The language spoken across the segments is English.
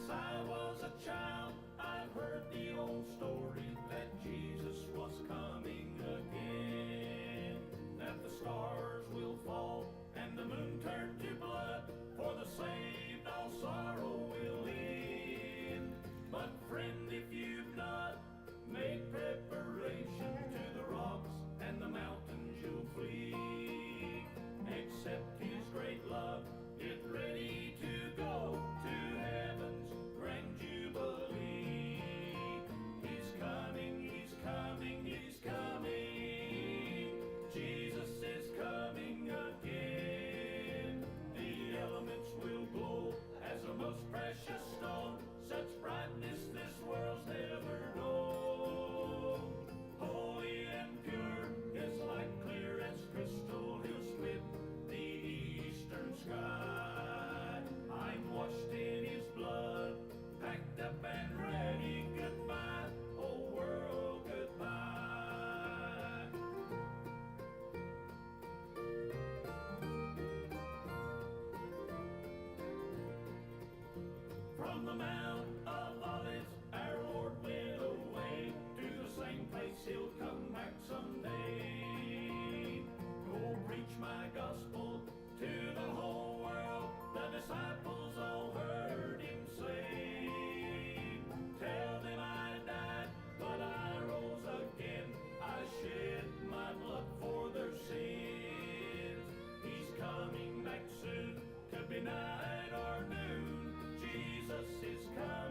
Since I was a child, I've heard the old story that Jesus was coming again, that the stars will fall and the moon turn to blood, for the saved all sorrow will end. But friend, if you've not made preparation, to the rocks and the mountains you'll flee. Accept his great love, get ready to go to heaven's grand jubilee. He's coming, he's coming, he's coming. Jesus is coming again. The elements will glow as a most precious stone, such brightness this world's never known. Holy and pure, his light clear as crystal, he'll split the eastern sky. I'm washed in his blood, packed up and ready. Goodbye, oh world, goodbye. From the Mount of Olives, our Lord went away to the same place he'll come back someday. Go preach my gospel to the whole world. The disciples all heard him say, tell them I died, but I rose again. I shed my blood for their sins. He's coming back soon, could be night or noon. Jesus is coming.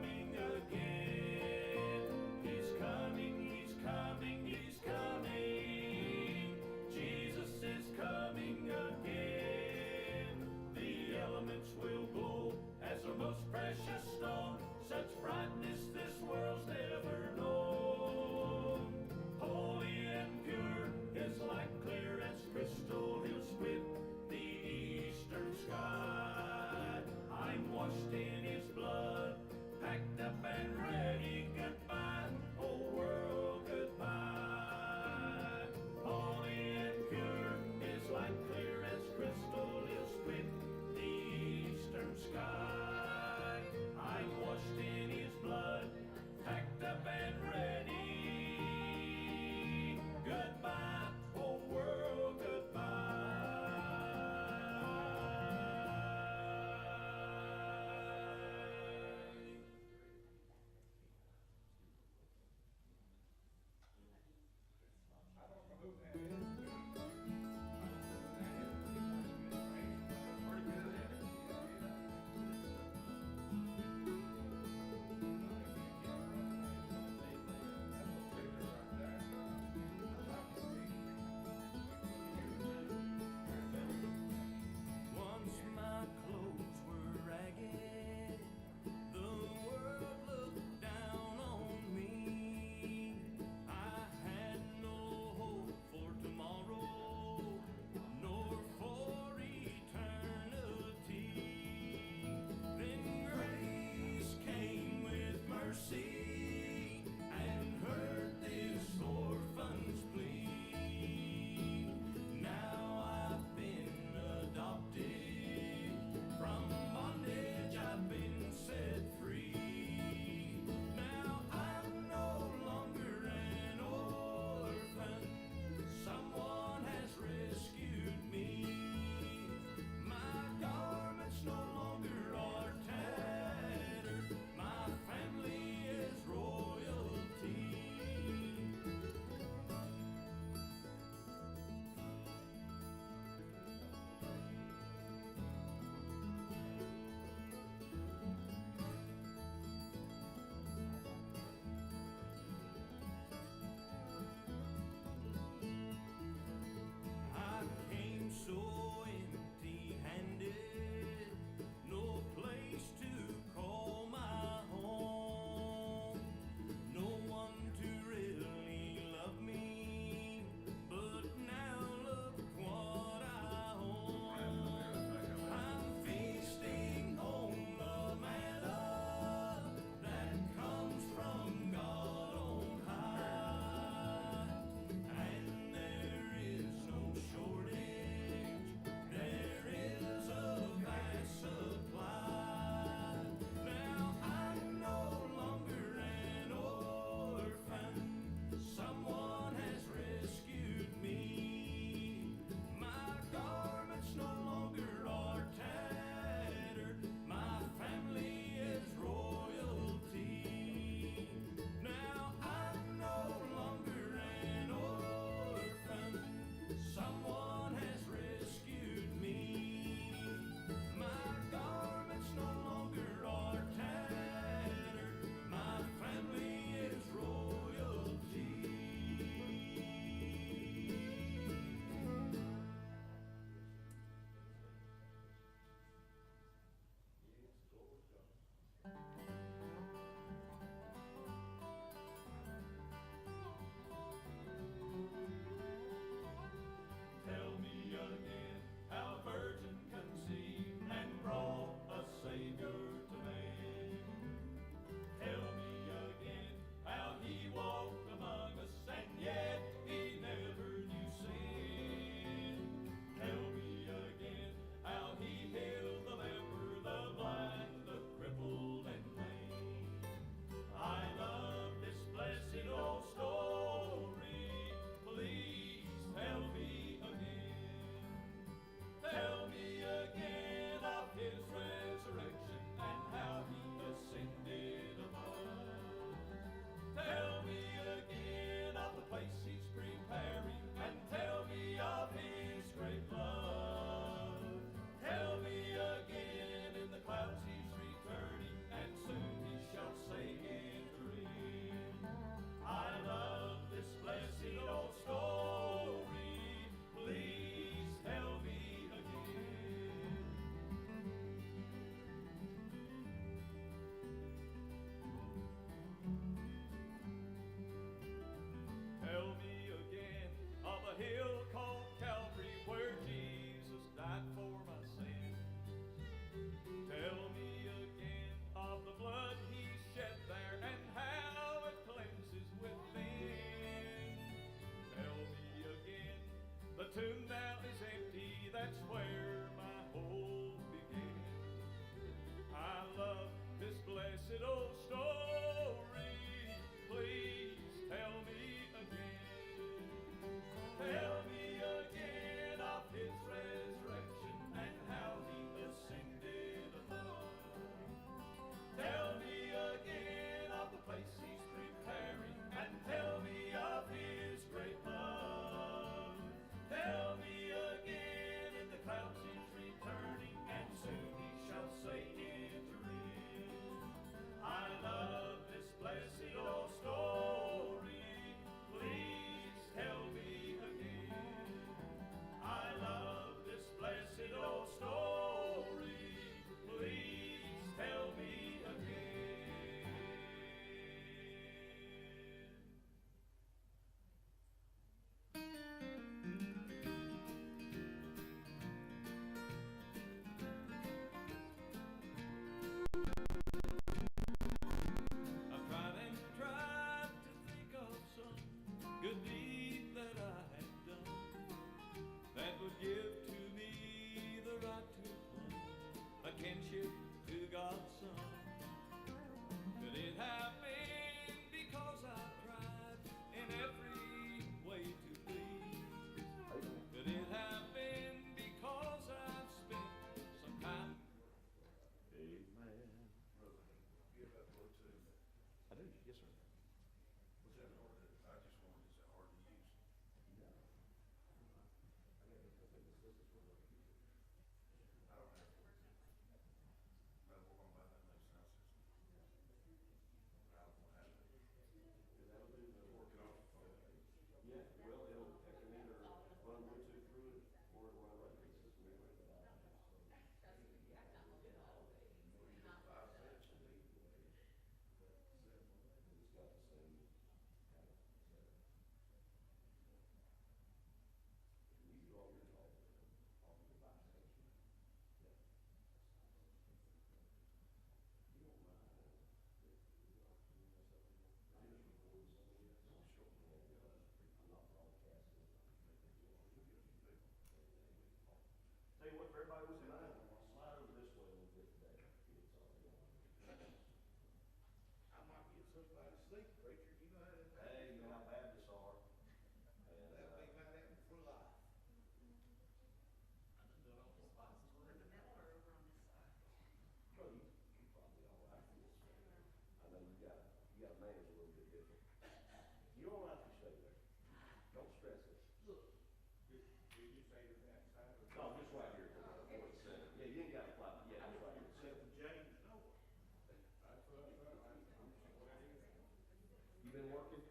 been working?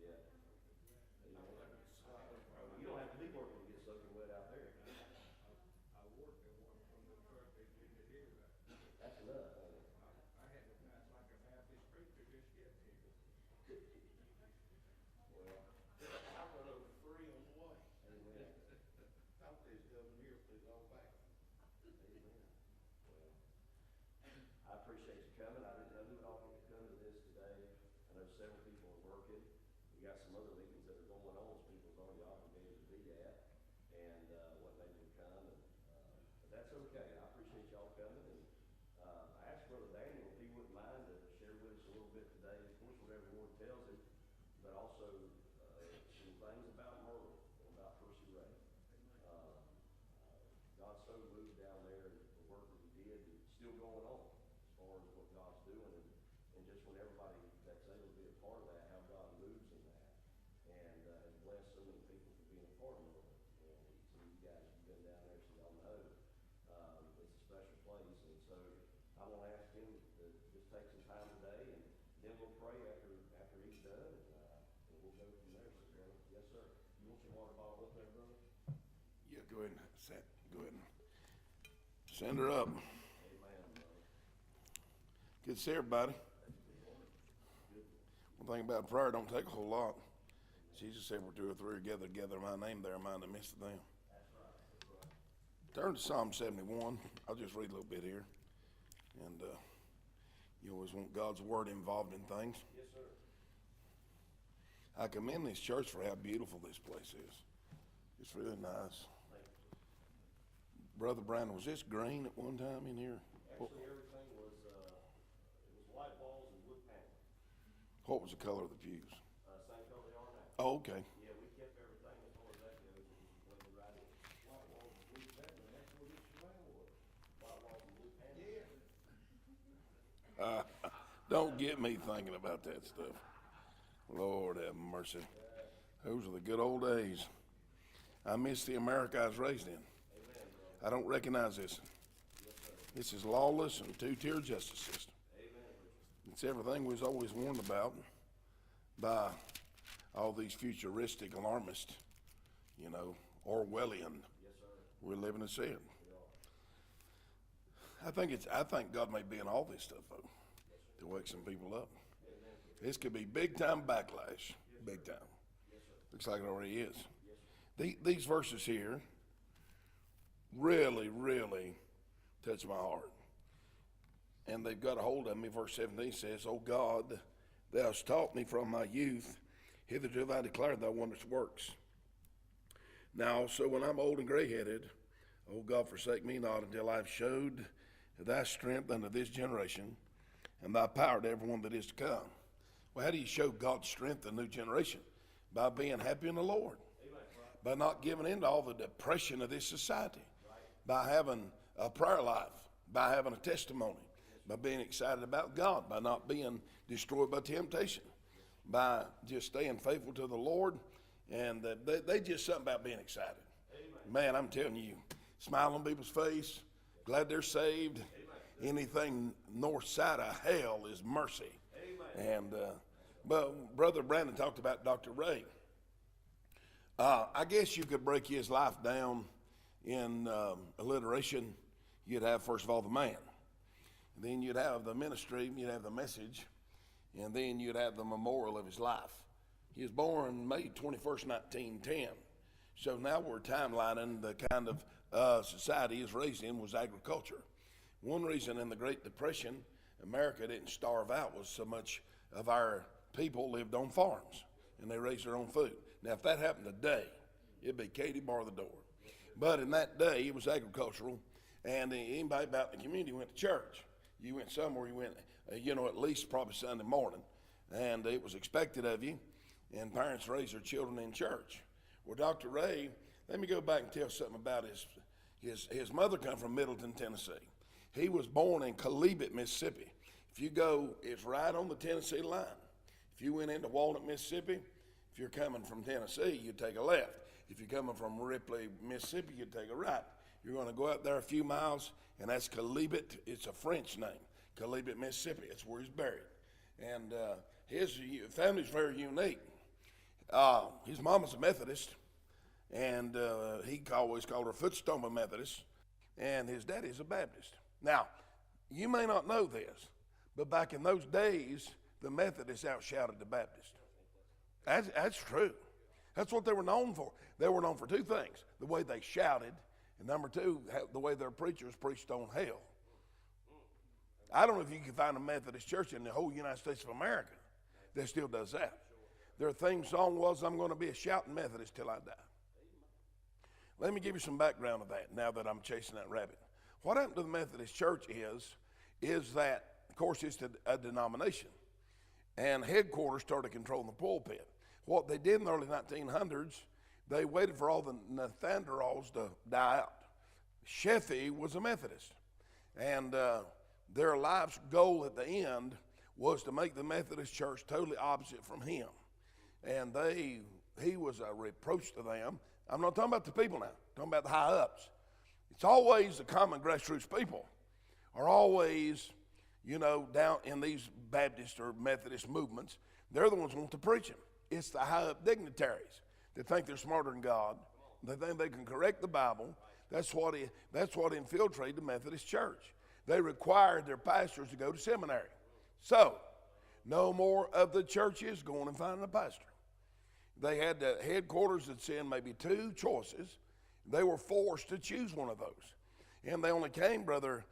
Yeah. You don't have to be working to get soaking wet out there. I worked at one from the truck they didn't hear that. That's enough. I had to pass like a half the street to just get here. Well, I run over 3 on the way. amen. Thought they was coming here, please all back. Amen. Well, I appreciate you coming. I didn't know who all could come to this today. I know several people are working. We got some other meetings that are going on, so people's already obligated to be at, and wasn't able to come. And but that's okay. I appreciate y'all coming. And I asked Brother Daniel if he wouldn't mind to share with us a little bit today. Of course, whatever the Lord tells him, but also some things about Merle and about Percy Ray. God so moved down there, and the work that he did, and still going on as far as what God's doing, and just when everybody that's able to be a part of that, how God moves in that, and bless so many people for being a part of it. And some of you guys have been down there, so y'all know it's a special place. And so I want to ask him to just take some time today, and then we'll pray after he's done, and we'll go from there. So, brother, yes, sir. You want your water bottle up there, brother? Yeah, go ahead and go ahead and send her up. Amen, brother. Good to see everybody. One thing about prayer don't take a whole lot. Jesus said, where 2 or 3 are gathered together in my name, there am I in the midst of them. That's right. That's right. Turn to Psalm 71. I'll just read a little bit here. And you always want God's word involved in things. Yes, sir. I commend this church for how beautiful this place is. It's really nice. Thank you. Brother Brandon, was this green at one time in here? Actually, everything was, it was white walls and wood paneling. What was the color of the pews? Same color they are now. Oh, okay. Yeah, we kept everything as far as that goes, and when we right in. White walls and wood paneling, that's what this surround was. White walls and wood paneling. Yeah. Don't get me thinking about that stuff. Lord have mercy. Those are the good old days. I miss the America I was raised in. Amen, bro. I don't recognize this. Yes, sir. This is lawless and two-tier justice system. Amen. It's everything we was always warned about by all these futuristic alarmists, Orwellian. Yes, sir. We're living to see it. We are. I think God may be in all this stuff though, to wake some people up. Amen. This could be big time backlash, big time. Yes, sir. Looks like it already is. Yes, sir. These verses here really, really touch my heart. And they've got a hold of me. Verse 17 says, O God, thou hast taught me from my youth. Hitherto have I declared thy wondrous works. Now also when I'm old and gray-headed, O God, forsake me not until I have showed thy strength unto this generation and thy power to everyone that is to come. Well, how do you show God's strength to a new generation? By being happy in the Lord. By not giving in to all the depression of this society, by having a prayer life, by having a testimony, by being excited about God, by not being destroyed by temptation, by just staying faithful to the Lord, and they just something about being excited. Man, I'm telling you, smile on people's face, glad they're saved. Anything north side of hell is mercy. And but Brother Brandon talked about Dr. Ray. I guess you could break his life down in alliteration. You'd have, first of all, the man. And then you'd have the ministry, you'd have the message, and then you'd have the memorial of his life. He was born May 21st, 1910. So now we're timelining the kind of society he was raised in was agriculture. One reason in the Great Depression, America didn't starve out was so much of our people lived on farms, and they raised their own food. Now, if that happened today, it'd be Katie bar the door. But in that day, it was agricultural, and anybody about the community went to church. You went somewhere, you went, at least probably Sunday morning, and it was expected of you, and parents raised their children in church. Well, Dr. Ray, let me go back and tell something about his mother come from Middleton, Tennessee. He was born in Colebit, Mississippi. If you go, it's right on the Tennessee line. If you went into Walnut, Mississippi, if you're coming from Tennessee, you'd take a left. If you're coming from Ripley, Mississippi, you'd take a right. You're going to go out there a few miles, and that's Colebit. It's a French name, Colebit, Mississippi. It's where he's buried. And his family's very unique. His mama's a Methodist, and he always called her Footstone Methodist, and his daddy's a Baptist. Now, you may not know this, but back in those days, the Methodists outshouted the Baptist. That's true. That's what they were known for. They were known for two things: the way they shouted, and number two, the way their preachers preached on hell. I don't know if you can find a Methodist church in the whole United States of America that still does that. Their theme song was, "I'm going to be a shouting Methodist till I die." Let me give you some background of that now that I'm chasing that rabbit. What happened to the Methodist church is that, of course, it's a denomination, and headquarters started controlling the pulpit. What they did in the early 1900s, they waited for all the Neanderthals to die out. Sheffey was a Methodist, and their life's goal at the end was to make the Methodist church totally opposite from him. And he was a reproach to them. I'm not talking about the people now, I'm talking about the high ups. It's always the common grassroots people are always, down in these Baptist or Methodist movements. They're the ones who want to preach them. It's the high up dignitaries that think they're smarter than God. They think they can correct the Bible. That's what infiltrated the Methodist church. They required their pastors to go to seminary. So, no more of the churches going and finding a pastor. They had the headquarters that sent maybe two choices. They were forced to choose one of those. And they only came, Brother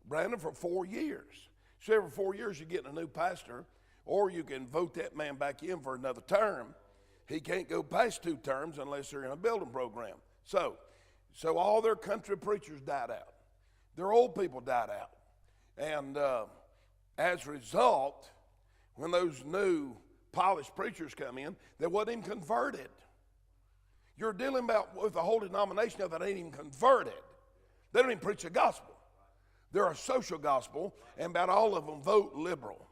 Brandon, for 4 years. So every 4 years you're getting a new pastor, or you can vote that man back in for another term. He can't go past 2 terms unless they're in a building program. So all their country preachers died out. Their old people died out. And as a result, when those new polished preachers come in, they wasn't even converted. You're dealing with a whole denomination that ain't even converted. They don't even preach the gospel. They're a social gospel, and about all of them vote liberal.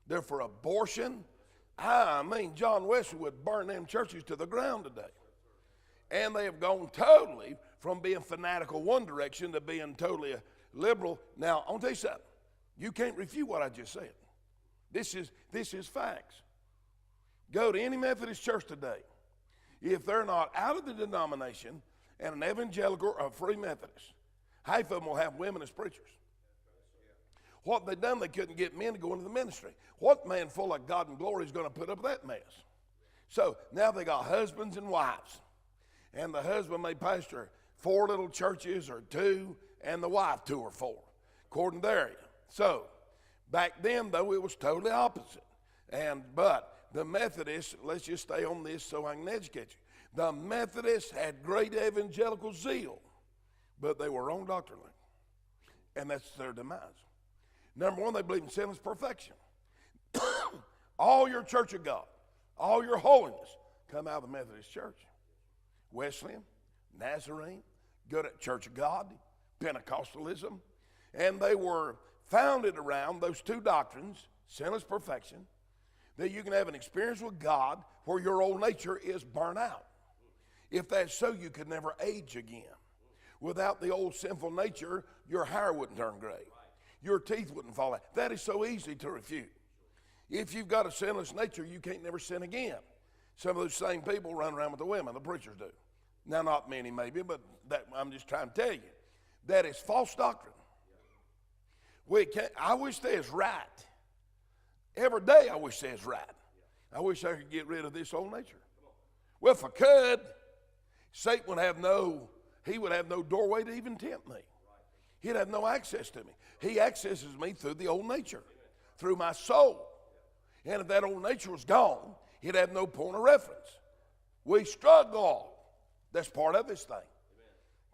They're for abortion. I mean, John Wesley would burn them churches to the ground today. And they have gone totally from being fanatical one direction to being totally liberal. Now, I want to tell you something. You can't refute what I just said. This is facts. Go to any Methodist church today. If they're not out of the denomination and an evangelical or a free Methodist, half of them will have women as preachers. What they done, they couldn't get men to go into the ministry. What man full of God and glory is going to put up with that mess? So now they got husbands and wives. And the husband may pastor 4 little churches or 2, and the wife 2 or 4, according to their area. So back then, though, it was totally opposite. But the Methodists, let's just stay on this so I can educate you. The Methodists had great evangelical zeal, but they were wrong doctrinally. And that's their demise. Number one, they believe in sinless perfection. All your church of God, all your holiness come out of the Methodist church. Wesleyan, Nazarene, good at Church of God, Pentecostalism. And they were founded around those 2 doctrines, sinless perfection, that you can have an experience with God where your old nature is burnt out. If that's so, you could never age again. Without the old sinful nature, your hair wouldn't turn gray. Your teeth wouldn't fall out. That is so easy to refute. If you've got a sinless nature, you can't never sin again. Some of those same people run around with the women, the preachers do. Now, not many maybe, but I'm just trying to tell you. That is false doctrine. I wish they was right. Every day I wish they was right. I wish I could get rid of this old nature. Well, if I could, Satan would have no doorway to even tempt me. He'd have no access to me. He accesses me through the old nature, through my soul. And if that old nature was gone, he'd have no point of reference. We struggle. That's part of this thing.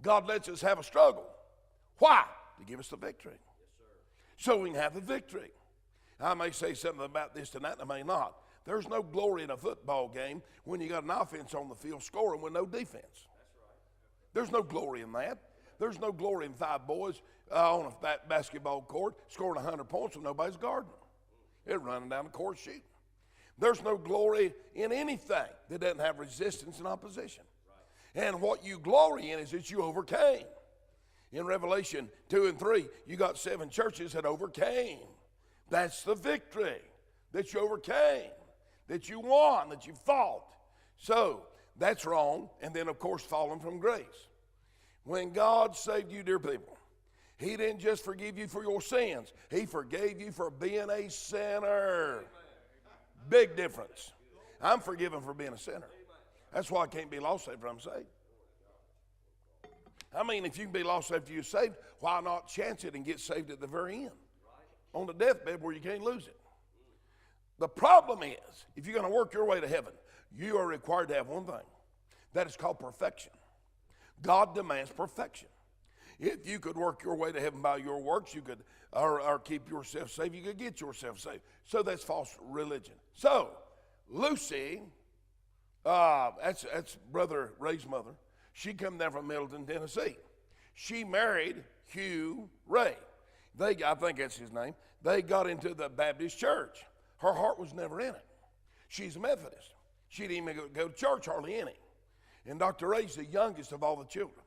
God lets us have a struggle. Why? To give us the victory. So we can have the victory. I may say something about this tonight, I may not. There's no glory in a football game when you got an offense on the field scoring with no defense. There's no glory in that. There's no glory in 5 boys on a basketball court scoring 100 points when nobody's guarding them. They're running down the court shooting. There's no glory in anything that doesn't have resistance and opposition. And what you glory in is that you overcame. In Revelation 2 and 3, you got 7 churches that overcame. That's the victory that you overcame, that you won, that you fought. So that's wrong. And then, of course, falling from grace. When God saved you, dear people, he didn't just forgive you for your sins. He forgave you for being a sinner. Big difference. I'm forgiven for being a sinner. That's why I can't be lost after I'm saved. I mean, if you can be lost after you're saved, why not chance it and get saved at the very end? On the deathbed where you can't lose it. The problem is, if you're going to work your way to heaven, you are required to have one thing. That is called perfection. God demands perfection. If you could work your way to heaven by your works, you could, or keep yourself saved, you could get yourself saved. So that's false religion. So, Lucy, that's Brother Ray's mother. She come down from Middleton, Tennessee. She married Hugh Ray. I think that's his name. They got into the Baptist church. Her heart was never in it. She's a Methodist. She didn't even go to church hardly any. And Dr. Ray's the youngest of all the children.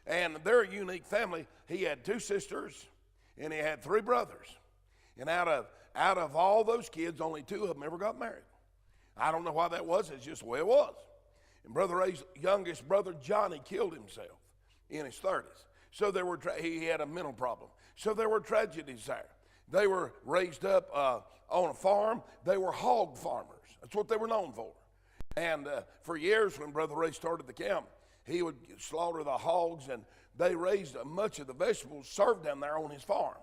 And they're a unique family. He had 2 sisters, and he had 3 brothers. And out of all those kids, only 2 of them ever got married. I don't know why that was. It's just the way it was. And Brother Ray's youngest brother, Johnny, killed himself in his 30s. So he had a mental problem. So there were tragedies there. They were raised up on a farm. They were hog farmers. That's what they were known for. And for years when Brother Ray started the camp, he would slaughter the hogs, and they raised much of the vegetables served down there on his farm.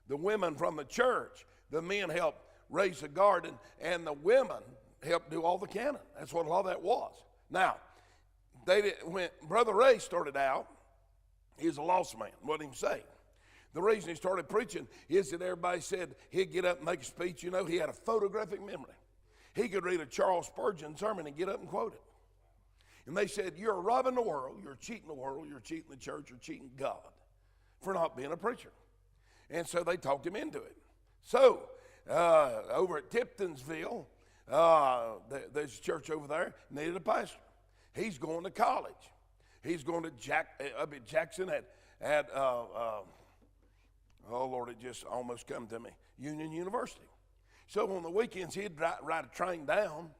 The women from the church, the men helped raise the garden, and the women helped do all the canning. That's what a lot of that was. Now, when Brother Ray started out, he was a lost man, wasn't even saved. The reason he started preaching is that everybody said he'd get up and make a speech. You know, he had a photographic memory. He could read a Charles Spurgeon sermon and get up and quote it. And they said, you're robbing the world, you're cheating the world, you're cheating the church, you're cheating God for not being a preacher. And so they talked him into it. So, over at Tiptonsville, there's a church over there, needed a pastor. He's going to college. He's going to up at Jackson at oh Lord, it just almost come to me, Union University. So on the weekends, he'd ride a train down,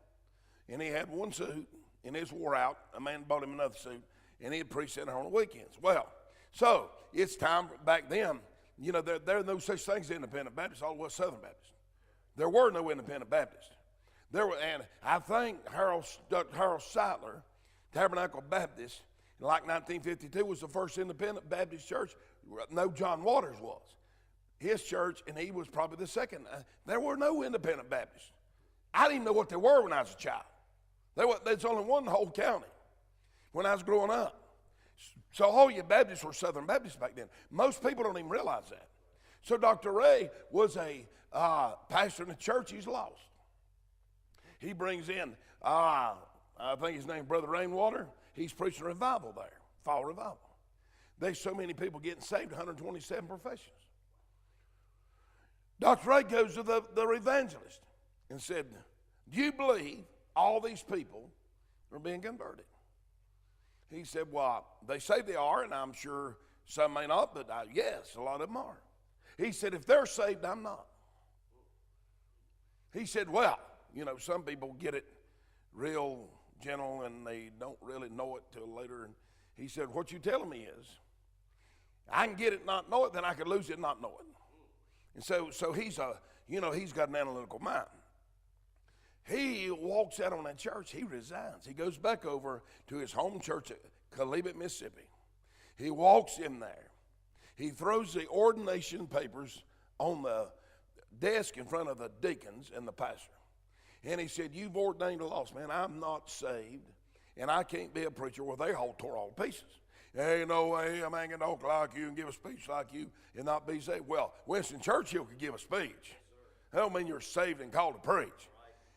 and he had 1 suit, and his wore out. A man bought him another suit, and he'd preach there on the weekends. Well, so it's time back then. You know, there are no such things as independent Baptists, all was Southern Baptists. There were no independent Baptists. And I think Harold Seidler, Tabernacle Baptist, in like 1952, was the first independent Baptist church. No, John Waters was. His church, and he was probably the second. There were no independent Baptists. I didn't even know what they were when I was a child. There's only one in the whole county when I was growing up. So all you Baptists were Southern Baptists back then. Most people don't even realize that. So Dr. Ray was a pastor in the church. He's lost. He brings in, I think his name is Brother Rainwater. He's preaching a revival there, fall revival. There's so many people getting saved, 127 professions. Dr. Ray goes to the evangelist and said, do you believe all these people are being converted? He said, well, they say they are, and I'm sure some may not, but yes, a lot of them are. He said, if they're saved, I'm not. He said, well, you know, some people get it real gentle and they don't really know it till later. And he said, what you telling me is, I can get it, not know it, then I could lose it, not know it. And so he's got an analytical mind. He walks out on that church, he resigns. He goes back over to his home church at Calebit, Mississippi. He walks in there. He throws the ordination papers on the desk in front of the deacons and the pastor. And he said, you've ordained a lost man. I'm not saved, and I can't be a preacher. Well, they all tore all to pieces. There ain't no way a man can talk like you and give a speech like you and not be saved. Well, Winston Churchill could give a speech. That don't mean you're saved and called to preach.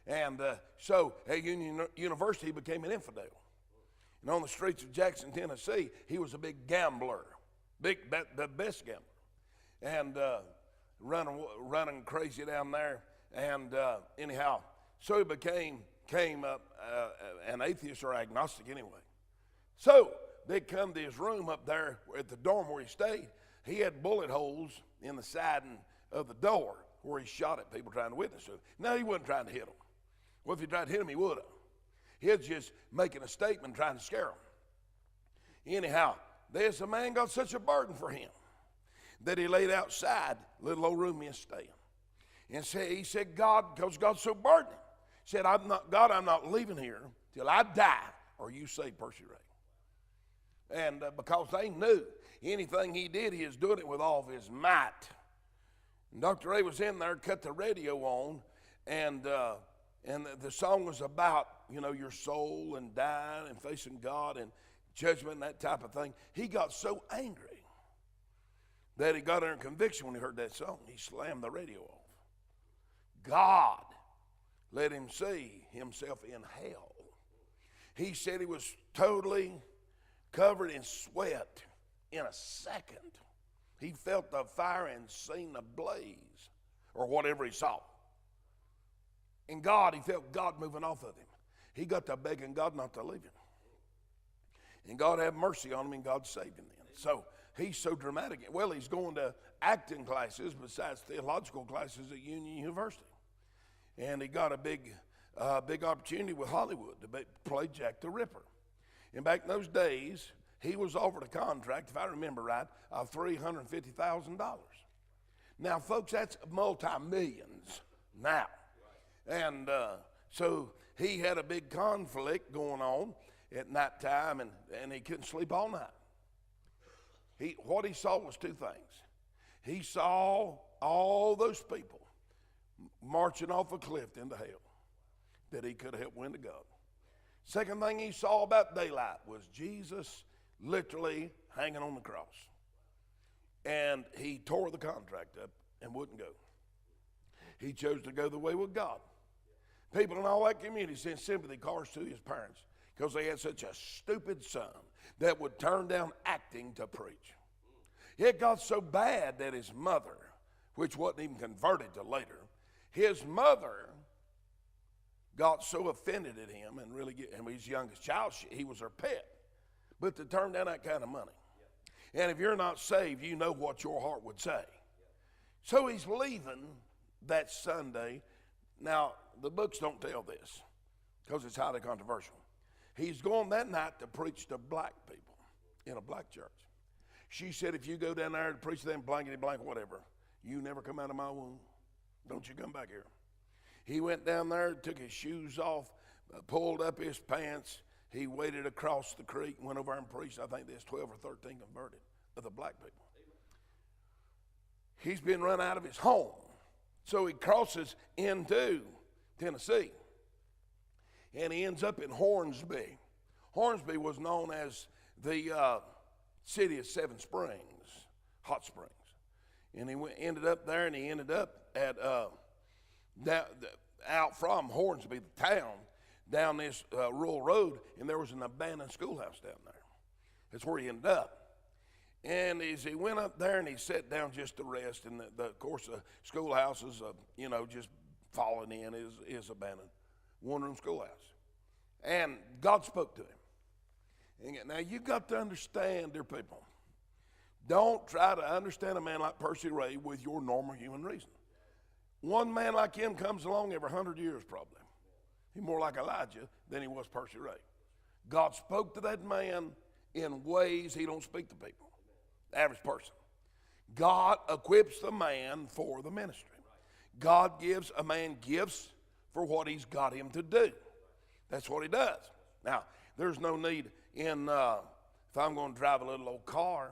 And so at Union University, he became an infidel. And on the streets of Jackson, Tennessee, he was a big gambler, the best gambler. And running crazy down there. And anyhow, so he became an atheist or agnostic anyway. So they come to his room up there at the dorm where he stayed. He had bullet holes in the siding of the door where he shot at people trying to witness to him. No, he wasn't trying to hit them. Well, if he tried to hit them, he would have. He was just making a statement trying to scare them. Anyhow, there's a man got such a burden for him that he laid outside little old room he was staying. And he said, God, because God's so burdened, he said, I'm not leaving here till I die or you save Percy Ray. And because they knew anything he did, he was doing it with all of his might. And Dr. Ray was in there, cut the radio on, and the song was about, your soul and dying and facing God and judgment and that type of thing. He got so angry that he got under conviction when he heard that song. He slammed the radio off. God let him see himself in hell. He said he was totally covered in sweat in a second. He felt the fire and seen the blaze, or whatever he saw. And he felt God moving off of him. He got to begging God not to leave him. And God had mercy on him, and God saved him then. So he's so dramatic. Well, he's going to acting classes besides theological classes at Union University. And he got a big opportunity with Hollywood to play Jack the Ripper. And back in those days, he was offered a contract, if I remember right, of $350,000. Now, folks, that's multi-millions now. And so he had a big conflict going on at night time, and he couldn't sleep all night. What he saw was two things. He saw all those people marching off a cliff into hell that he could have helped win to God. Second thing he saw about daylight was Jesus literally hanging on the cross. And he tore the contract up and wouldn't go. He chose to go the way with God. People in all that community sent sympathy cards to his parents because they had such a stupid son that would turn down acting to preach. It got so bad that his mother, which wasn't even converted till later, his mother got so offended at him and his youngest child, he was her pet. But to turn down that kind of money. And if you're not saved, you know what your heart would say. So he's leaving that Sunday. Now, the books don't tell this because it's highly controversial. He's going that night to preach to black people in a black church. She said, if you go down there to preach to them blankety blank, whatever, you never come out of my womb. Don't you come back here. He went down there, took his shoes off, pulled up his pants. He waded across the creek and went over and preached. I think there's 12 or 13 converted of the black people. He's been run out of his home. So he crosses into Tennessee. And he ends up in Hornsby. Hornsby was known as the city of Seven Springs, hot springs. And he ended up there, and he ended up at out from Hornsby, the town, down this rural road, and there was an abandoned schoolhouse down there. That's where he ended up. And as he went up there and he sat down just to rest, and of course the schoolhouse is, just falling in, is abandoned, one-room schoolhouse. And God spoke to him. And now you got to understand, dear people, don't try to understand a man like Percy Ray with your normal human reason. One man like him comes along every 100 years probably. He's more like Elijah than he was Percy Ray. God spoke to that man in ways he don't speak to people, the average person. God equips the man for the ministry. God gives a man gifts for what he's got him to do. That's what he does. Now, there's no need if I'm going to drive a little old car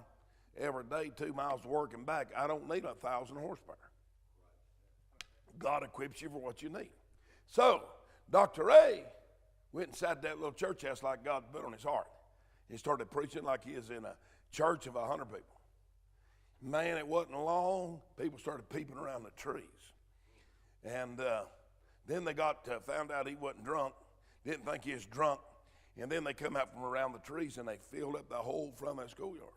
every day, 2 miles to work and back, I don't need 1,000 horsepower. God equips you for what you need. So, Dr. Ray went inside that little church house like God put on his heart. He started preaching like he is in a church of 100 people. Man, it wasn't long. People started peeping around the trees. And then they found out he wasn't drunk, didn't think he was drunk. And then they come out from around the trees and they filled up the whole front of that schoolyard.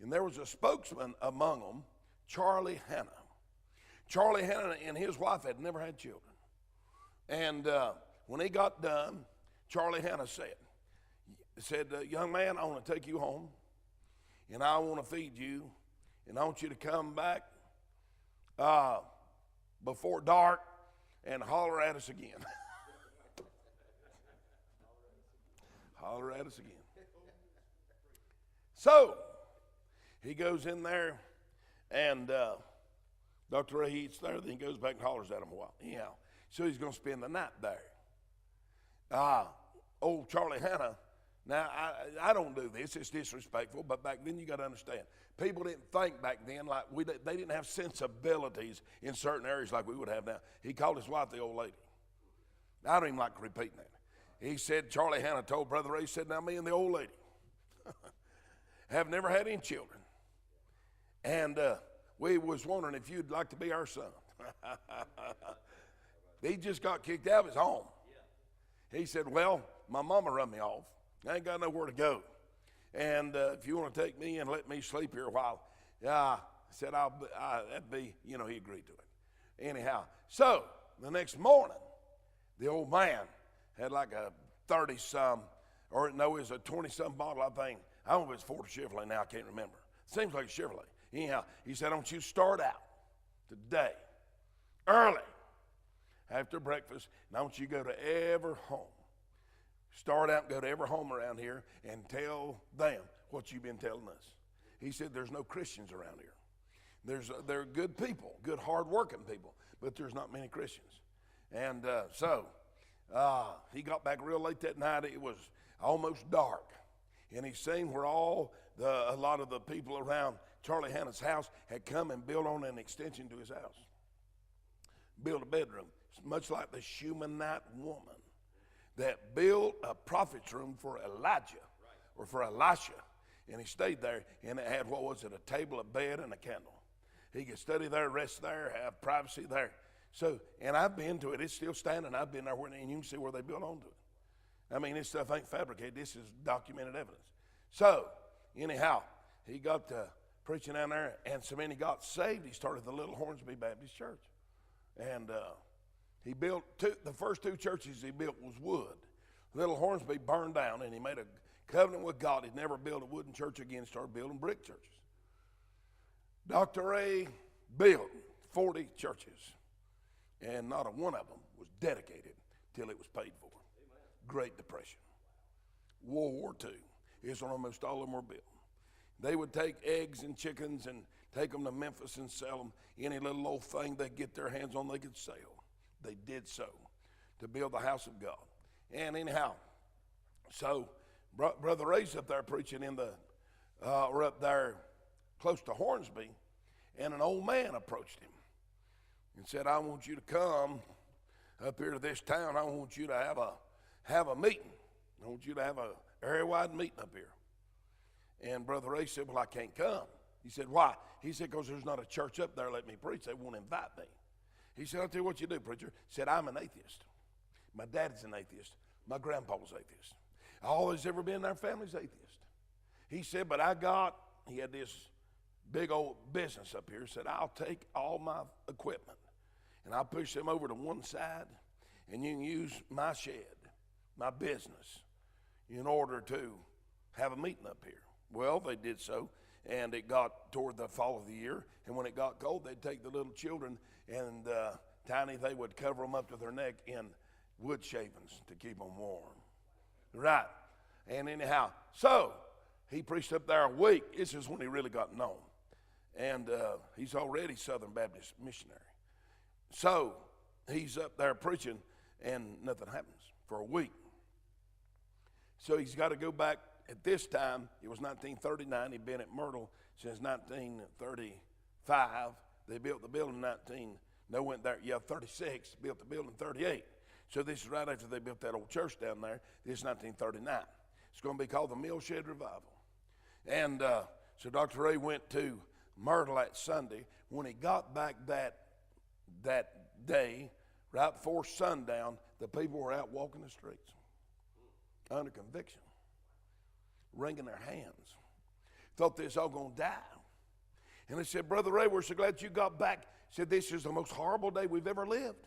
And there was a spokesman among them, Charlie Hanna. Charlie Hanna and his wife had never had children. And when he got done, Charlie Hanna said, young man, I want to take you home, and I want to feed you, and I want you to come back before dark and holler at us again. Holler at us again. So, he goes in there, and Dr. Ray eats there, then he goes back and hollers at him a while. Anyhow, so he's going to spend the night there. Old Charlie Hanna, now I don't do this, it's disrespectful, but back then you got to understand, people didn't think back then like they didn't have sensibilities in certain areas like we would have now. He called his wife the old lady. I don't even like repeating that. He said, Charlie Hanna told Brother Ray, he said, now me and the old lady have never had any children. And we was wondering if you'd like to be our son. He just got kicked out of his home. He said, well, my mama run me off. I ain't got nowhere to go. And if you want to take me and let me sleep here a while, I said, that'd be, he agreed to it. Anyhow, so the next morning, the old man had like a 30-some, or no, it was a 20-some model, I think. I don't know if it's Ford or Chevrolet now, I can't remember. Seems like a Chevrolet. Anyhow, he said, I want you to start out today, early, after breakfast, and I want you to go to every home. Start out and go to every home around here and tell them what you've been telling us. He said, there's no Christians around here. They're good people, good hard-working people, but there's not many Christians. And so he got back real late that night. It was almost dark. And he seen where a lot of the people around Charlie Hanna's house had come and built on an extension to his house. Built a bedroom. It's much like the Shunammite woman that built a prophet's room for Elijah or for Elisha. And he stayed there, and it had, a table, a bed, and a candle. He could study there, rest there, have privacy there. So, and I've been to it. It's still standing. I've been there, and you can see where they built onto it. I mean, this stuff ain't fabricated. This is documented evidence. So, anyhow, he got to preaching down there, and so when he got saved, he started the Little Hornsby Baptist Church. And he built the first two churches he built was wood. Little Hornsby burned down, and he made a covenant with God. He'd never build a wooden church again, started building brick churches. Dr. Ray built 40 churches, and not a one of them was dedicated till it was paid for. Great Depression, World War II. It's when almost all of them were built. They would take eggs and chickens and take them to Memphis and sell them. Any little old thing they get their hands on, they could sell. They did so to build the house of God. And anyhow, so Brother Ray's up there preaching or up there close to Hornsby, and an old man approached him and said, I want you to come up here to this town. I want you to have a meeting. I want you to have a area-wide meeting up here. And Brother Ray said, well, I can't come. He said, why? He said, because there's not a church up there let me preach. They won't invite me. He said, I'll tell you what you do, preacher. He said, I'm an atheist. My dad's an atheist. My grandpa's atheist. All that's ever been in our family's atheist. He said, but he had this big old business up here. He said, I'll take all my equipment and I'll push them over to one side, and you can use my shed, my business, in order to have a meeting up here. Well, they did so, and it got toward the fall of the year, and when it got cold, they'd take the little children, and they would cover them up to their neck in wood shavings to keep them warm. Right. And anyhow, so he preached up there a week. This is when he really got known. And he's already Southern Baptist missionary. So he's up there preaching, and nothing happens for a week. So he's got to go back. At this time, it was 1939. He'd been at Myrtle since 1935. They built the building in 36, built the building in 38. So this is right after they built that old church down there. This is 1939. It's going to be called the Mill Shed Revival. And so Dr. Ray went to Myrtle that Sunday. When he got back that day, right before sundown, the people were out walking the streets under conviction, wringing their hands. Thought they was all going to die. And they said, Brother Ray, we're so glad you got back. He said, this is the most horrible day we've ever lived.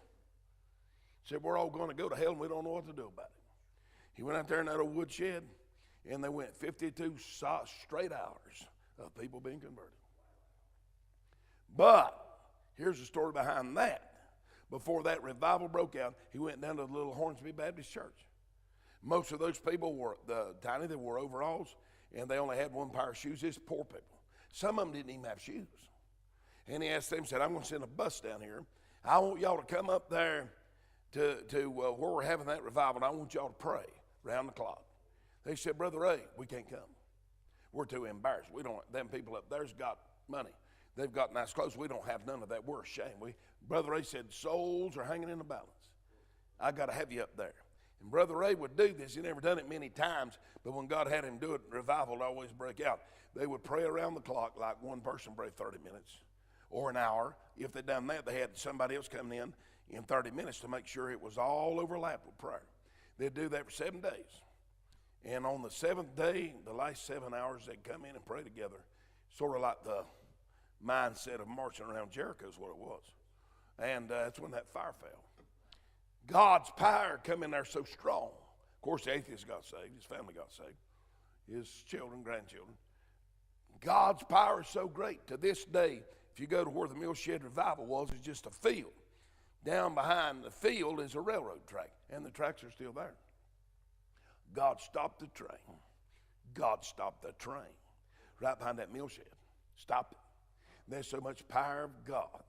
He said, we're all going to go to hell, and we don't know what to do about it. He went out there in that old wood shed, and they went 52 straight hours of people being converted. But here's the story behind that. before that revival broke out, he went down to the little Hornsby Baptist Church. Most of those people were tiny. They wore overalls, and they only had one pair of shoes. It's poor people. Some of them didn't even have shoes. And he asked them, said, I'm going to send a bus down here. I want y'all to come up there to where we're having that revival, and I want y'all to pray around the clock. They said, Brother Ray, we can't come. We're too embarrassed. We don't. Them people up there's got money. They've got nice clothes. We don't have none of that. We're ashamed. Brother Ray said, souls are hanging in the balance. I got to have you up there. And Brother Ray would do this. He never done it many times, but when God had him do it, revival would always break out. They would pray around the clock like one person prayed 30 minutes or an hour. If they'd done that, they had somebody else come in 30 minutes to make sure it was all overlapped with prayer. They'd do that for 7 days. And on the seventh day, the last 7 hours, they'd come in and pray together, sort of like the mindset of marching around Jericho is what it was. And that's when that fire fell. God's power come in there so strong. Of course, the atheist got saved. His family got saved. His children, grandchildren. God's power is so great. To this day, if you go to where the Millshed Revival was, it's just a field. Down behind the field is a railroad track, and the tracks are still there. God stopped the train. God stopped the train right behind that mill shed. Stopped it. There's so much power of God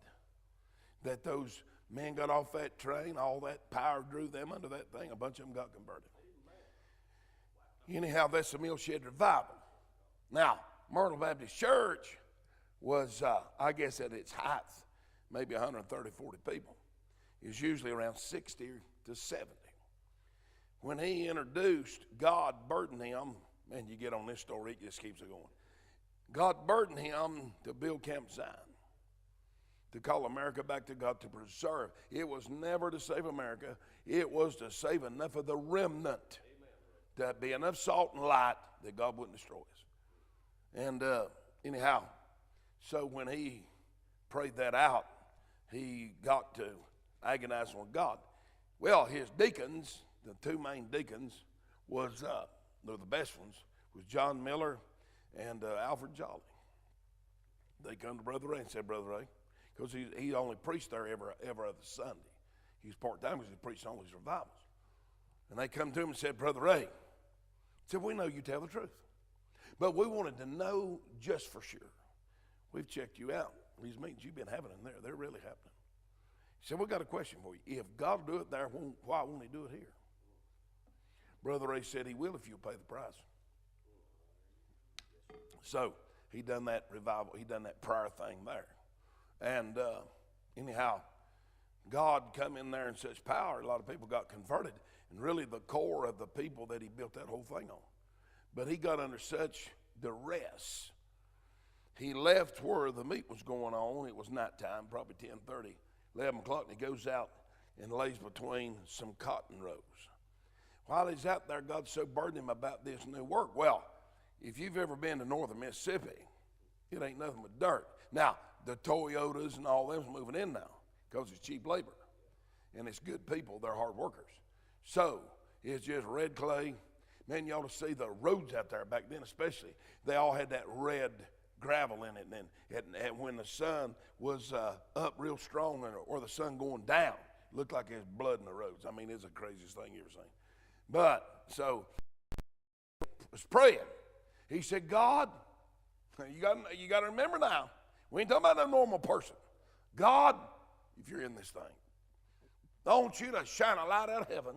that those men got off that train. All that power drew them under that thing. A bunch of them got converted. Anyhow, that's the Millshed Revival. Now, Myrtle Baptist Church was, I guess at its height, maybe 130, 40 people. It was usually around 60 to 70. When he introduced, God burdened him, man, you get on this story, it just keeps it going. God burdened him to build Camp Zion, to call America back to God, to preserve. It was never to save America. It was to save enough of the remnant, to be enough salt and light that God wouldn't destroy us. And anyhow, so when he prayed that out, he got to agonizing with God. Well, his deacons, the two main deacons, they're the best ones, was John Miller and Alfred Jolly. They come to Brother Ray and said, Brother Ray, because he only preached there every other Sunday. He was part-time because he preached on his revivals. And they come to him and said, Brother Ray, said, we know you tell the truth, but we wanted to know just for sure. We've checked you out. These meetings you've been having in there, they're really happening. He said, we've got a question for you. If God will do it there, why won't he do it here? Brother Ray said he will if you'll pay the price. So he done that revival, he done that prayer thing there. And anyhow, God come in there in such power, a lot of people got converted. And really the core of the people that he built that whole thing on. But he got under such duress. He left where the meet was going on. It was nighttime, probably 10:30, 11 o'clock, and he goes out and lays between some cotton rows. While he's out there, God so burdened him about this new work. Well, if you've ever been to northern Mississippi, it ain't nothing but dirt. Now, the Toyotas and all them's moving in now because it's cheap labor. And it's good people. They're hard workers. So, it's just red clay. Man, you ought to see the roads out there back then especially. They all had that red gravel in it. And when the sun was up real strong or the sun going down, it looked like there's blood in the roads. I mean, it's the craziest thing you ever seen. But, so, I was praying. He said, God, you got to remember now, we ain't talking about a normal person. God, if you're in this thing, I want you to shine a light out of heaven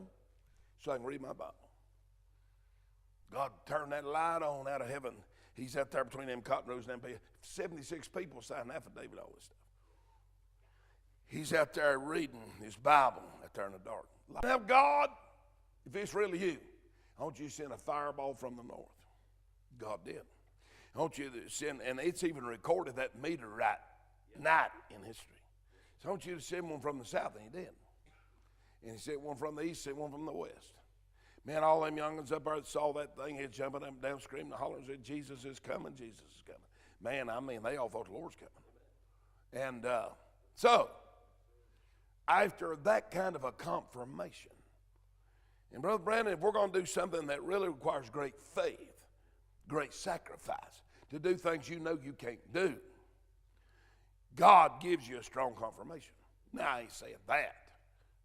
so I can read my Bible. God turned that light on out of heaven. He's out there between them cotton rows and them 76 people signed affidavit, all this stuff. He's out there reading his Bible out there in the dark. Now, God, if it's really you, I want you to send a fireball from the north. God did. I want you to send, and it's even recorded that meteorite night in history. So I want you to send one from the south, and he did. And he sent one from the east, sent one from the west. Man, all them young'uns up there that saw that thing, he'd jumping up and down, screaming and hollering, said, Jesus is coming, Jesus is coming. Man, I mean, they all thought the Lord's coming. And so, after that kind of a confirmation, and Brother Brandon, if we're going to do something that really requires great faith, great sacrifice, to do things you know you can't do, God gives you a strong confirmation. Now, I ain't saying that.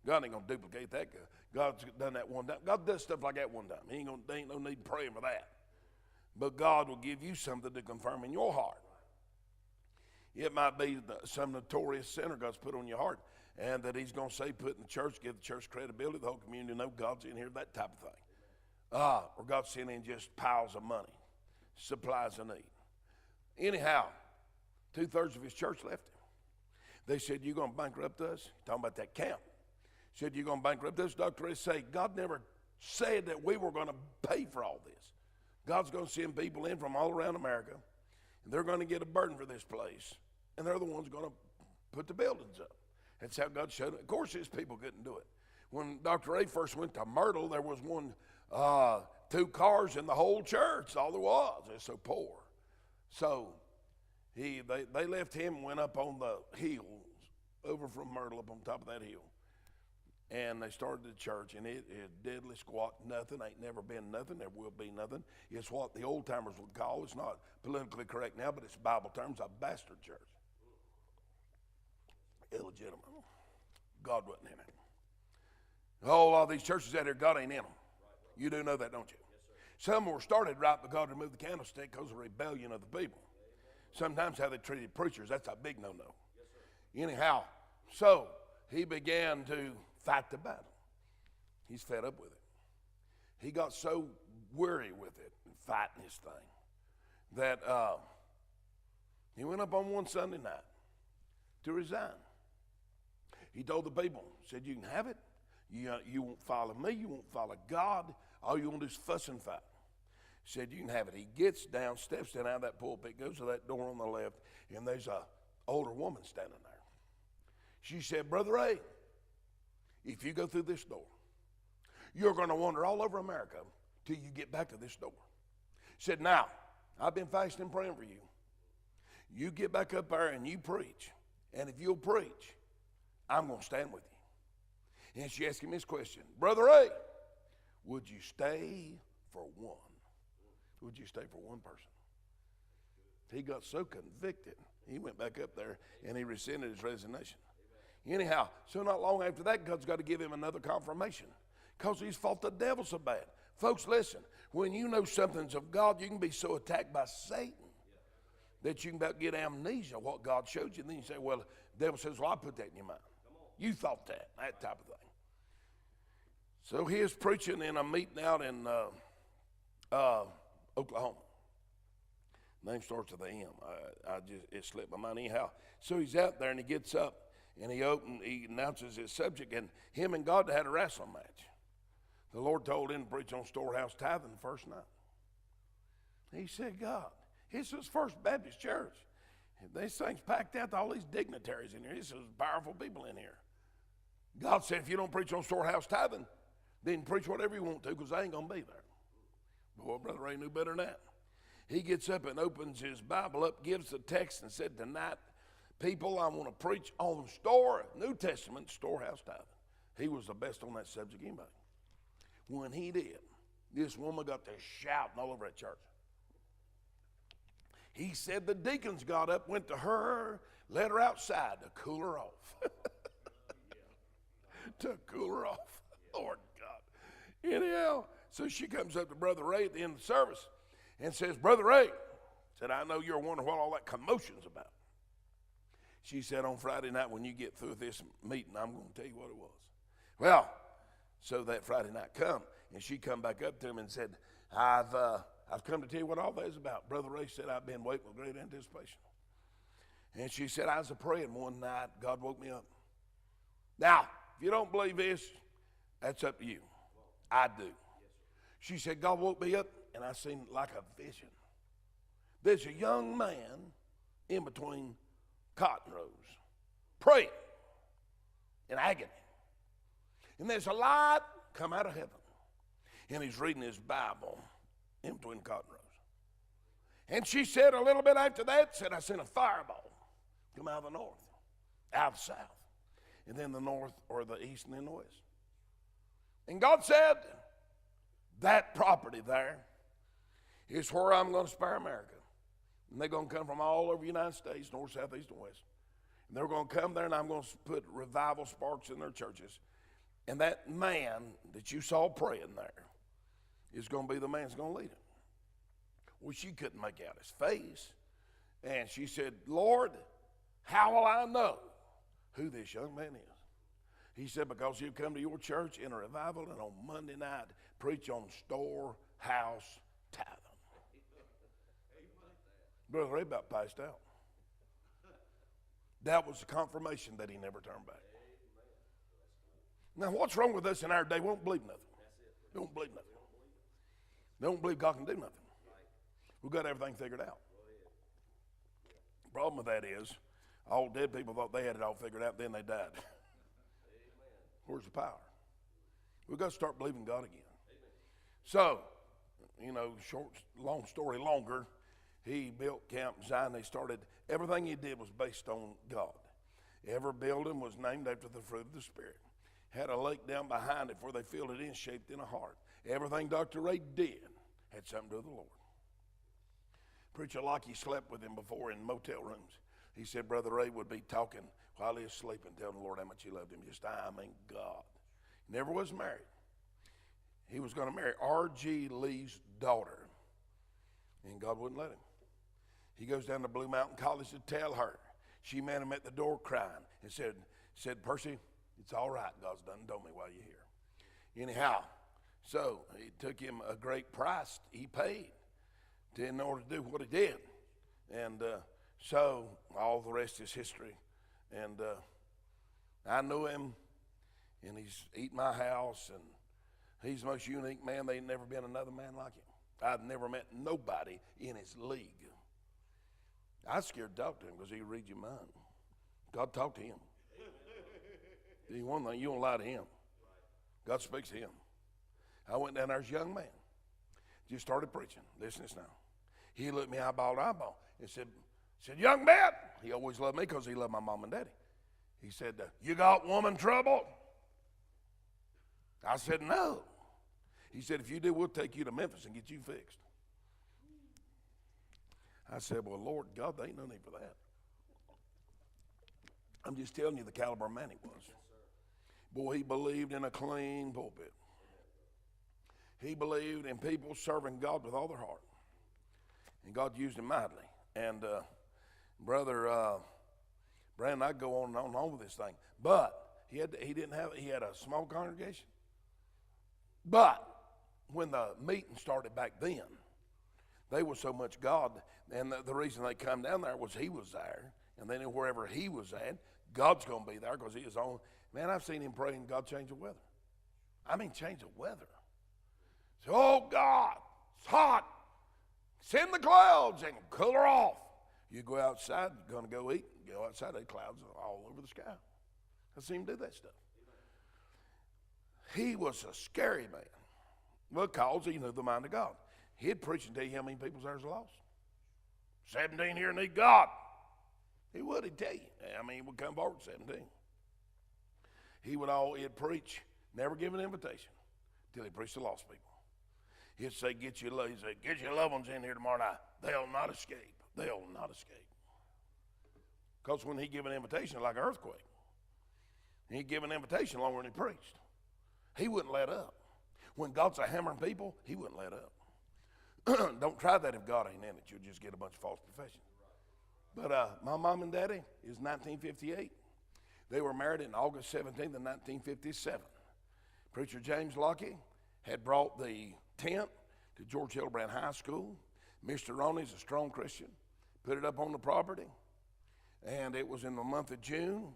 God ain't going to duplicate that. God's done that one time. God does stuff like that one time. There ain't no need praying for that. But God will give you something to confirm in your heart. It might be some notorious sinner God's put on your heart, and that he's going to say, put in the church, give the church credibility, the whole community know God's in here, that type of thing. Or God's sending in just piles of money, supplies a need. Anyhow, 2/3 of his church left him. They said, you going to bankrupt us? Talking about that camp. Said, you going to bankrupt us? Dr. Ray said, God never said that we were going to pay for all this. God's going to send people in from all around America, and they're going to get a burden for this place, and they're the ones going to put the buildings up. That's how God showed it. Of course, his people couldn't do it. When Dr. Ray first went to Myrtle, there was 2 cars in the whole church. All there was. They're so poor. So they left him and went up on the hills, over from Myrtle, up on top of that hill. And they started the church, and it is deadly squat, nothing, ain't never been nothing, there will be nothing. It's what the old timers would call, it's not politically correct now, but it's Bible terms, a bastard church. Illegitimate. God wasn't in it. Oh, all these churches out there, God ain't in them. You do know that, don't you? Some were started right, but God removed the candlestick because of the rebellion of the people. Sometimes how they treated preachers, that's a big no-no. Anyhow, so he began to fight the battle. He's fed up with it. He got so weary with it and fighting this thing that he went up on one Sunday night to resign. He told the people, said, you can have it. You won't follow me. You won't follow God. All you want to do is fuss and fight. Said, you can have it. He gets down, steps down out of that pulpit, goes to that door on the left, and there's a older woman standing there. She said, Brother Ray, if you go through this door, you're going to wander all over America till you get back to this door. Said, now, I've been fasting and praying for you. You get back up there and you preach. And if you'll preach, I'm going to stand with you. And she asked him this question, Brother Ray, would you stay for one? Would you stay for one person? He got so convicted, he went back up there and he rescinded his resignation. Anyhow, so not long after that, God's got to give him another confirmation because he's fought the devil so bad. Folks, listen, when you know something's of God, you can be so attacked by Satan that you can about get amnesia of what God showed you. And then you say, well, the devil says, well, I put that in your mind. You thought that type of thing. So he is preaching in a meeting out in Oklahoma. Name starts with an M. It slipped my mind anyhow. So he's out there and he gets up and he announces his subject, and him and God had a wrestling match. The Lord told him to preach on storehouse tithing the first night. He said, God, this is First Baptist Church. These things packed out, all these dignitaries in here. This is powerful people in here. God said, if you don't preach on storehouse tithing, then preach whatever you want to, because I ain't going to be there. Boy, Brother Ray knew better than that. He gets up and opens his Bible up, gives the text, and said, tonight, people, I want to preach on New Testament storehouse tithing. He was the best on that subject anybody. When he did, this woman got to shouting all over that church. He said the deacons got up, went to her, let her outside to cool her off. To cool her off. Lord God. Anyhow, so she comes up to Brother Ray at the end of the service and says, Brother Ray, said, I know you're wondering what all that commotion's about. She said, on Friday night when you get through this meeting, I'm going to tell you what it was. Well, so that Friday night come, and she come back up to him and said, I've come to tell you what all that is about. Brother Ray said, I've been waiting with great anticipation. And she said, I was praying one night, God woke me up. Now, if you don't believe this, that's up to you. I do. She said, God woke me up, and I seen like a vision. There's a young man in between cotton rows, praying in agony. And there's a light come out of heaven. And he's reading his Bible in between cotton rows. And she said a little bit after that, said, I seen a fireball come out of the north, out of the south, and then the north or the east and then the west. And God said, that property there is where I'm going to spare America. And they're going to come from all over the United States, north, south, east, and west. And they're going to come there, and I'm going to put revival sparks in their churches. And that man that you saw praying there is going to be the man that's going to lead it. Well, she couldn't make out his face. And she said, Lord, how will I know who this young man is? He said, because he'll come to your church in a revival and on Monday night preach on storehouse tithing. Brother Ray about passed out. That was the confirmation that he never turned back. Now, what's wrong with us in our day? We don't believe nothing. We don't believe nothing. They don't believe God can do nothing. We've got everything figured out. The problem with that is, all dead people thought they had it all figured out, then they died. Where's the power? We've got to start believing God again. So, long story longer, he built Camp Zion. They started, everything he did was based on God. Every building was named after the fruit of the Spirit. Had a lake down behind it where they filled it in, shaped in a heart. Everything Dr. Ray did had something to do with the Lord. Preacher like he slept with him before in motel rooms. He said Brother Ray would be talking while he was sleeping, telling the Lord how much he loved him. Just, God. Never was married. He was going to marry R.G. Lee's daughter, and God wouldn't let him. He goes down to Blue Mountain College to tell her. She met him at the door crying and said, Percy, it's all right. God's done told me while you're here. Anyhow, so it took him a great price he paid in order to do what he did. And so all the rest is history. And I knew him, and he's eating my house, and he's the most unique man. There ain't never been another man like him. I've never met nobody in his league. I was scared to talk to him because he'd read your mind. God talked to him. One thing, you don't lie to him. God speaks to him. I went down there as a young man. Just started preaching. Listen to this now. He looked me eyeball to eyeball and said, young man, he always loved me because he loved my mom and daddy. He said, you got woman trouble? I said, no. He said, if you do, we'll take you to Memphis and get you fixed. I said, well, Lord God, there ain't no need for that. I'm just telling you the caliber of man he was. Boy, he believed in a clean pulpit. He believed in people serving God with all their heart. And God used him mightily. And Brother Brandon, I go on and on with this thing. But he had a small congregation. But when the meeting started back then, they were so much God, and the reason they come down there was he was there, and they knew wherever he was at, God's going to be there because he is on. Man, I've seen him pray and God change the weather. I mean, change the weather. So, oh God, it's hot. Send the clouds and cool her off. You go outside, you're going to go eat, go outside, the clouds are all over the sky. I've seen him do that stuff. He was a scary man because he knew the mind of God. He'd preach and tell you how many people's there's lost. 17 here need God. He would, he'd tell you. I mean, he would come forward 17. He'd preach, never give an invitation till he preached to lost people. He'd say, get your loved ones in here tomorrow night. They'll not escape. They'll not escape. Because when he give an invitation, like an earthquake, he'd give an invitation longer than he preached. He wouldn't let up. When God's a hammering people, he wouldn't let up. Don't try that if God ain't in it. You'll just get a bunch of false professions. But my mom and daddy is 1958. They were married in August 17th of 1957. Preacher James Lockie had brought the tent to George Hildebrand High School. Mr. Roney's a strong Christian. Put it up on the property. And it was in the month of June,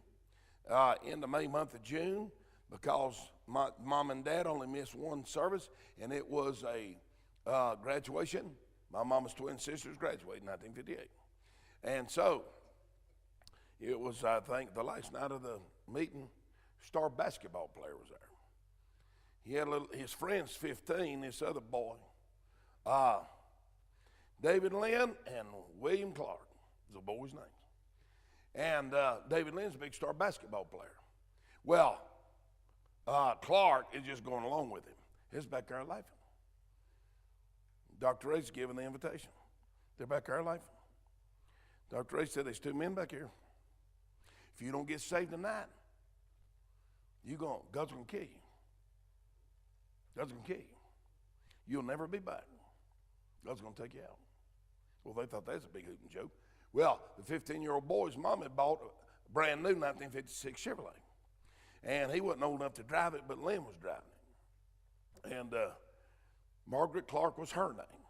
in the May month of June, because my mom and dad only missed one service, and it was a graduation. My mama's twin sisters graduated in 1958. And so it was, I think, the last night of the meeting, star basketball player was there. He had his friend's 15, this other boy, David Lynn and William Clark is the boy's name. And David Lynn's a big star basketball player. Well, Clark is just going along with him. He's back there laughing. Dr. Ray's giving the invitation. They're back there laughing. Dr. Ray said, there's two men back here. If you don't get saved tonight, God's going to kill you. God's going to kill you. You'll never be back. God's going to take you out. Well, they thought that's a big hooting joke. Well, the 15-year-old boy's mom had bought a brand new 1956 Chevrolet. And he wasn't old enough to drive it, but Lynn was driving it. And Margaret Clark was her name.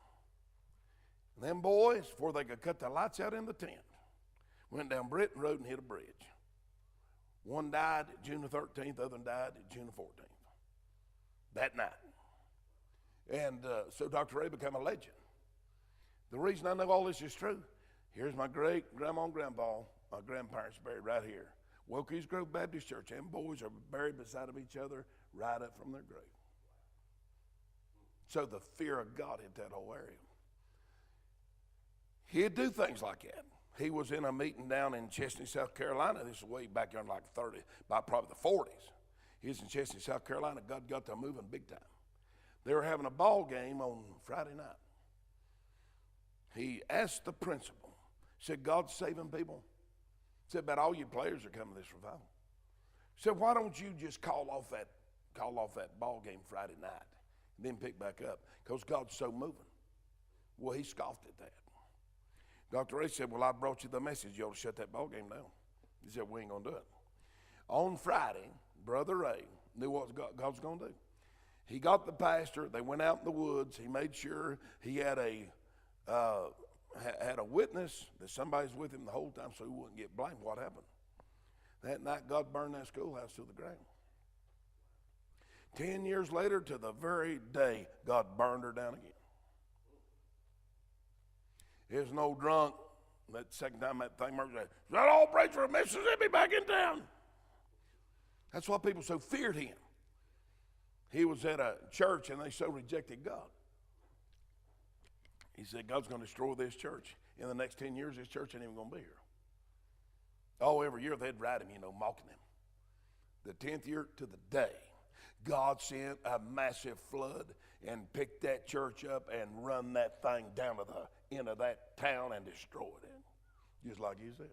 And them boys, before they could cut the lights out in the tent, went down Britton Road and hit a bridge. One died June the 13th, the other one died June the 14th. That night. And so Dr. Ray became a legend. The reason I know all this is true, here's my great-grandma and grandpa, my grandparents buried right here. Wilkie's Grove Baptist Church. And boys are buried beside of each other right up from their grave. So the fear of God hit that whole area. He'd do things like that. He was in a meeting down in Chesney, South Carolina. This is way back there in like by probably the 40s. He was in Chesney, South Carolina. God got them moving big time. They were having a ball game on Friday night. He asked the principal, said, God's saving people? Said, about all you players are coming to this revival. Said, why don't you just call off that ball game Friday night and then pick back up? Because God's so moving. Well, he scoffed at that. Dr. Ray said, well, I brought you the message. You ought to shut that ball game down. He said, we ain't going to do it. On Friday, Brother Ray knew what God was going to do. He got the pastor. They went out in the woods. He made sure he had a witness that somebody's with him the whole time so he wouldn't get blamed. What happened? That night, God burned that schoolhouse to the ground. 10 years later, to the very day, God burned her down again. There's no drunk. That second time that thing, Murphy said, is that all preacher from Mississippi back in town? That's why people so feared him. He was at a church and they so rejected God. He said, God's going to destroy this church. In the next 10 years, this church ain't even going to be here. Oh, every year they'd write him, mocking him. The 10th year to the day, God sent a massive flood and picked that church up and run that thing down to the end of that town and destroyed it, just like he said.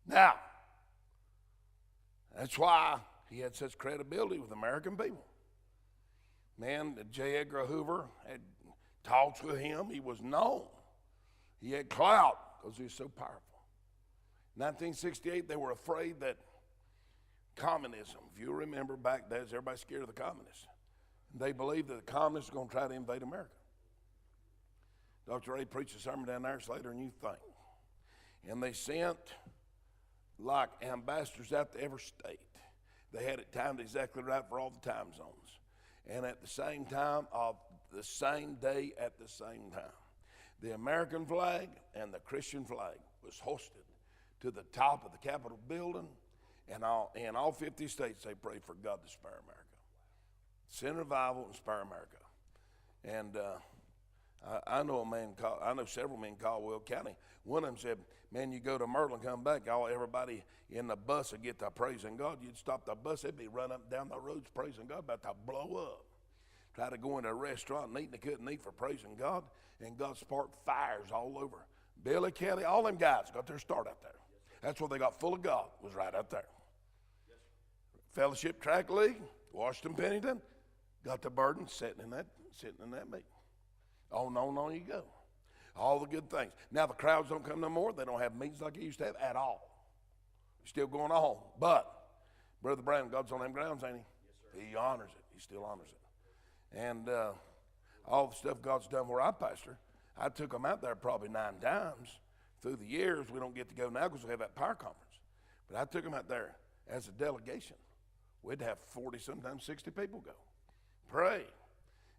Now, that's why he had such credibility with American people. Man, J. Edgar Hoover had talks with him. He was known. He had clout because he was so powerful. 1968, they were afraid that communism, if you remember back then, everybody's scared of the communists. They believed that the communists were going to try to invade America. Dr. Ray preached a sermon down there later than you think. And they sent like ambassadors out to every state. They had it timed exactly right for all the time zones. And at the same time, of the same day at the same time, the American flag and the Christian flag was hoisted to the top of the Capitol building. And in all 50 states, they prayed for God to spare America. Send revival and spare America. And I know several men in Caldwell County. One of them said, man, you go to Myrtle and come back, everybody in the bus would get to praising God. You'd stop the bus, they'd be running up and down the roads praising God, about to blow up. Try to go into a restaurant and eat, and they couldn't eat for praising God. And God sparked fires all over. Billy Kelly, all them guys got their start out there. That's where they got full of God, was right out there. Fellowship Track League, Washington Pennington, got the burden sitting in that meeting. On and on you go. All the good things. Now the crowds don't come no more. They don't have meetings like they used to have at all. Still going on. But, Brother Brown, God's on them grounds, ain't he? Yes, sir. He honors it. He still honors it. And all the stuff God's done where I pastor, I took them out there probably 9 times through the years. We don't get to go now because we have that power conference. But I took them out there as a delegation. We'd have 40, sometimes 60 people go. Pray.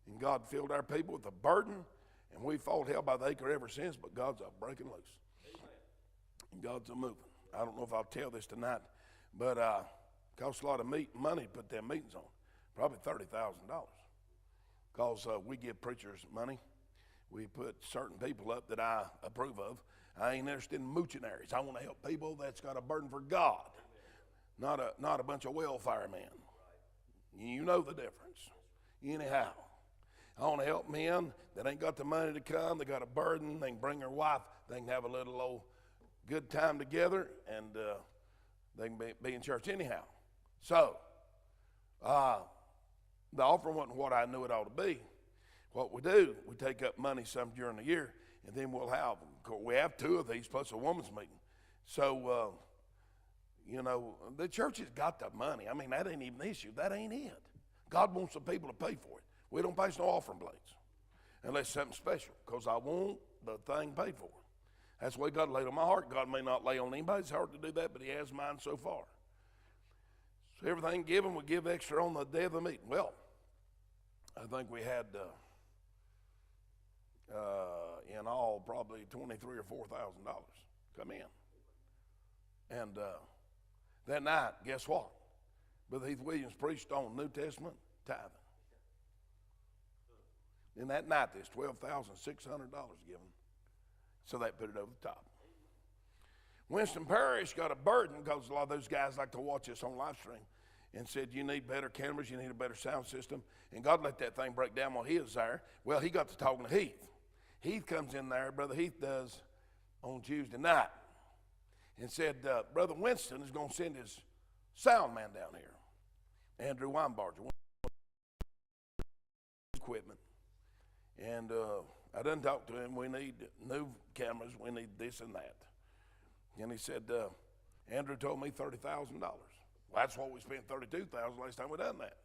And God filled our people with a burden, and we fought hell by the acre ever since, but God's a breaking loose. Amen. And God's a moving. I don't know if I'll tell this tonight, but it costs a lot of money to put them meetings on, probably $30,000. Because we give preachers money. We put certain people up that I approve of. I ain't interested in moochinaries. I want to help people that's got a burden for God, not a bunch of welfare men. You know the difference. Anyhow, I want to help men that ain't got the money to come. They got a burden. They can bring their wife. They can have a little old good time together, and they can be in church anyhow. So, the offering wasn't what I knew it ought to be. What we do, we take up money some during the year, and then we have 2 of these plus a woman's meeting. So, the church has got the money. I mean, that ain't even the issue. That ain't it. God wants the people to pay for it. We don't pass no offering plates unless something special, because I want the thing paid for. That's the way God laid on my heart. God may not lay on anybody's heart to do that, but he has mine so far. So everything given, we give extra on the day of the meeting. Well, I think we had in all probably $23,000 or $4,000 come in. And that night, guess what? Brother Heath Williams preached on New Testament tithing. And that night, there's $12,600 given. So that put it over the top. Winston Parish got a burden because a lot of those guys like to watch us on live stream, and said, you need better cameras, you need a better sound system. And God let that thing break down while he was there. Well, he got to talking to Heath. Heath comes in there, Brother Heath does, on Tuesday night, and said, Brother Winston is going to send his sound man down here, Andrew Weinbarger, equipment. And I done talked to him. We need new cameras. We need this and that. And he said, Andrew told me $30,000. Well, that's what we spent $32,000 last time we done that.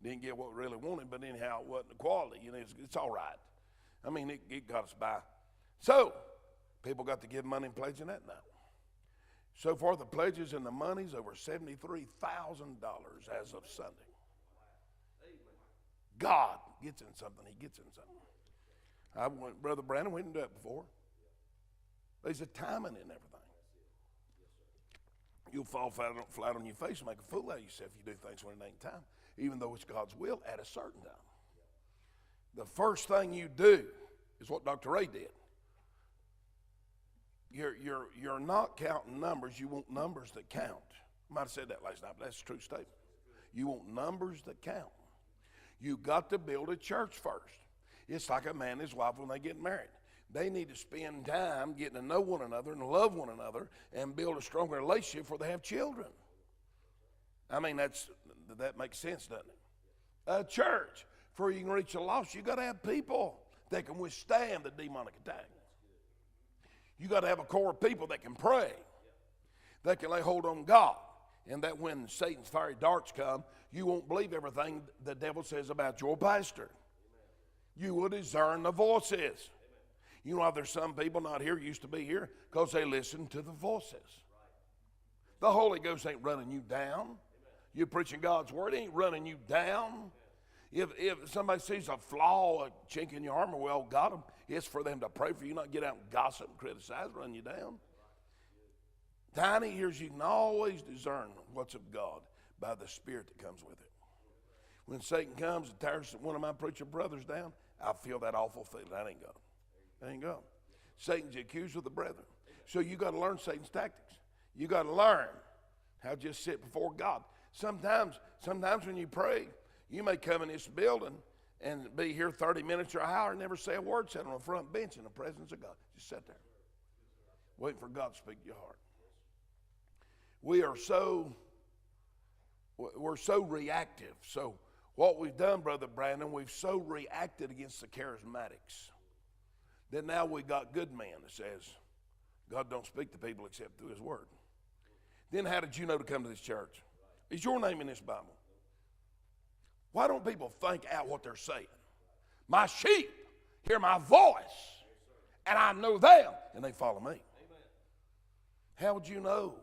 Didn't get what we really wanted, but anyhow, it wasn't the quality. It's all right. I mean, it got us by. So, people got to give money and pledging that now. So far, the pledges and the money's over $73,000 as of Sunday. God gets in something. He gets in something. Brother Brandon, we didn't do it before. There's a timing in everything. You'll fall flat on your face and make a fool out of yourself if you do things when it ain't time, even though it's God's will at a certain time. The first thing you do is what Dr. Ray did. You're not counting numbers. You want numbers that count. I might have said that last night, but that's a true statement. You want numbers that count. You got to build a church first. It's like a man and his wife when they get married. They need to spend time getting to know one another and love one another and build a stronger relationship before they have children. I mean, that makes sense, doesn't it? A church, before you can reach the lost, you got to have people that can withstand the demonic attack. You got to have a core of people that can pray, that can lay hold on God, and that when Satan's fiery darts come, you won't believe everything the devil says about your pastor. You will discern the voices. You know how there's some people not here, used to be here, because they listen to the voices. The Holy Ghost ain't running you down. You're preaching God's word, it ain't running you down. If somebody sees a flaw, a chink in your armor, well, got them. It's for them to pray for you, not get out and gossip and criticize, run you down. Tiny ears, you can always discern what's of God by the Spirit that comes with it. When Satan comes and tears one of my preacher brothers down, I feel that awful feeling. That ain't God. That ain't God. Satan's the accuser of the brethren. So you got to learn Satan's tactics. You got to learn how to just sit before God. Sometimes when you pray, you may come in this building and be here 30 minutes or an hour and never say a word, sit on a front bench in the presence of God. Just sit there, waiting for God to speak to your heart. We're so reactive. So what we've done, Brother Brandon, we've so reacted against the charismatics that now we got good men that says God don't speak to people except through his word. Then how did you know to come to this church? Is your name in this Bible? Why don't people think out what they're saying? My sheep hear my voice, and I know them, and they follow me. How would you know?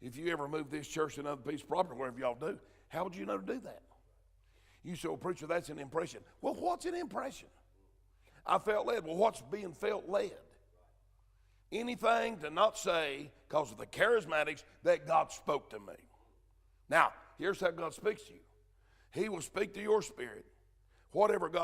If you ever move this church to another piece of property, wherever y'all do, how would you know to do that? You say, well, preacher, that's an impression. Well, what's an impression? I felt led. Well, what's being felt led? Anything to not say, because of the charismatics, that God spoke to me. Now, here's how God speaks to you. He will speak to your spirit. Whatever God